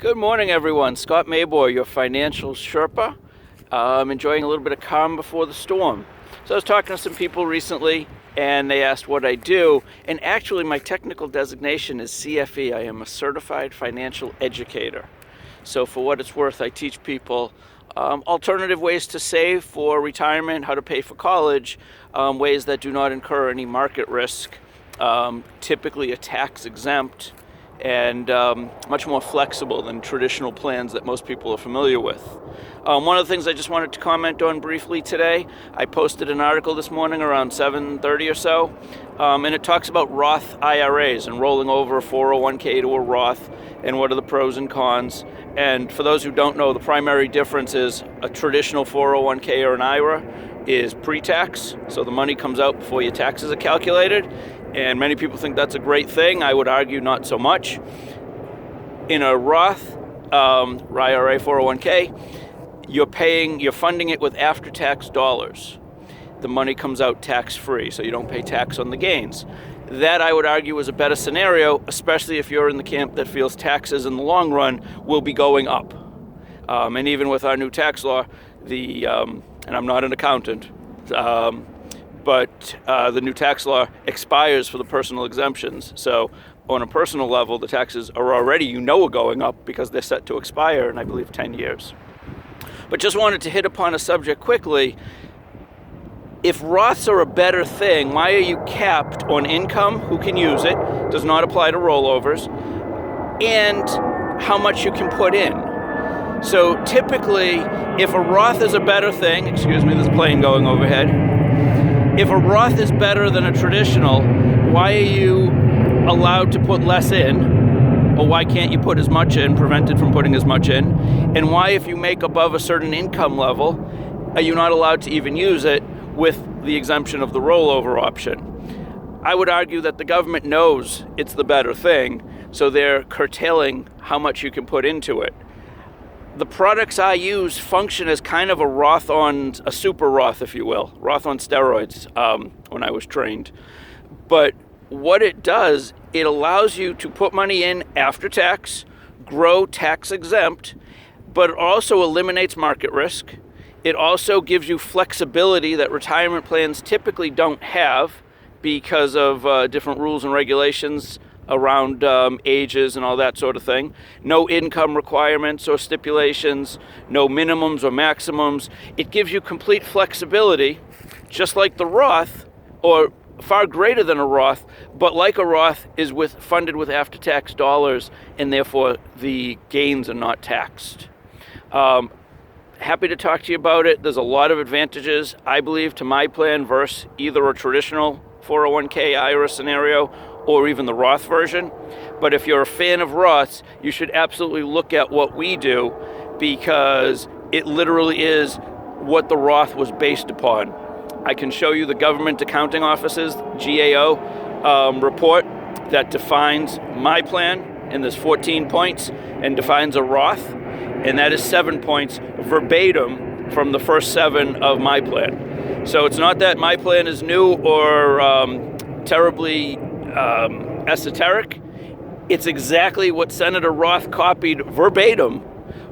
Good morning, everyone. Scott Mabor, your financial Sherpa. I'm enjoying a little bit of calm before the storm. So I was talking to some people recently, and they asked what I do. And actually, my technical designation is CFE. I am a Certified Financial Educator. So for what it's worth, I teach people alternative ways to save for retirement, how to pay for college, ways that do not incur any market risk, typically a tax exempt, and much more flexible than traditional plans that most people are familiar with. One of the things I just wanted to comment on briefly today, I posted an article this morning around 7:30 or so, and it talks about Roth IRAs and rolling over a 401k to a Roth and what are the pros and cons. And for those who don't know, the primary difference is a traditional 401k or an IRA is pre-tax, so the money comes out before your taxes are calculated. And many people think that's a great thing. I would argue not so much. In a Roth IRA 401k, you're funding it with after-tax dollars. The money comes out tax-free, so you don't pay tax on the gains. That, I would argue, is a better scenario, especially if you're in the camp that feels taxes in the long run will be going up. And even with our new tax law, and I'm not an accountant, but the new tax law expires for the personal exemptions. So on a personal level, the taxes are already, are going up because they're set to expire in, I believe, 10 years. But just wanted to hit upon a subject quickly. If Roths are a better thing, why are you capped on income, who can use it, does not apply to rollovers, and how much you can put in? So typically, if a Roth is a better thing, excuse me, there's a plane going overhead. If a Roth is better than a traditional, why are you allowed to put less in? Or why can't you put as much in, prevented from putting as much in? And why, if you make above a certain income level, are you not allowed to even use it with the exemption of the rollover option? I would argue that the government knows it's the better thing, so they're curtailing how much you can put into it. The products I use function as kind of a super Roth, if you will, Roth on steroids when I was trained. But what it does, it allows you to put money in after tax, grow tax exempt, but it also eliminates market risk. It also gives you flexibility that retirement plans typically don't have because of different rules and regulations around ages and all that sort of thing. No income requirements or stipulations, no minimums or maximums. It gives you complete flexibility, just like the Roth, or far greater than a Roth, but like a Roth is funded with after-tax dollars, and therefore the gains are not taxed. Happy to talk to you about it. There's a lot of advantages, I believe, to my plan versus either a traditional 401k IRA scenario or even the Roth version. But if you're a fan of Roths, you should absolutely look at what we do, because it literally is what the Roth was based upon. I can show you the Government Accounting Office's GAO report that defines my plan, and there's 14 points, and defines a Roth, and that is 7 points verbatim from the first 7 of my plan. So it's not that my plan is new or terribly esoteric. It's exactly what Senator Roth copied verbatim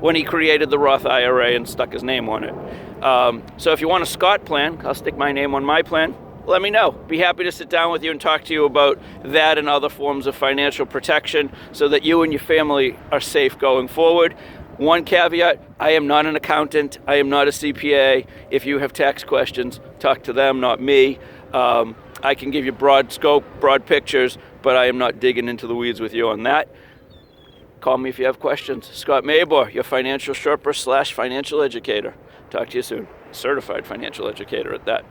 when he created the Roth IRA and stuck his name on it. So if you want a Scott plan, I'll stick my name on my plan, let me know. Be happy to sit down with you and talk to you about that and other forms of financial protection so that you and your family are safe going forward. One caveat, I am not an accountant. I am not a CPA. If you have tax questions, talk to them, not me. I can give you broad scope, broad pictures, but I am not digging into the weeds with you on that. Call me if you have questions. Scott Mabor, your financial Sherpa / financial educator. Talk to you soon. Certified financial educator at that.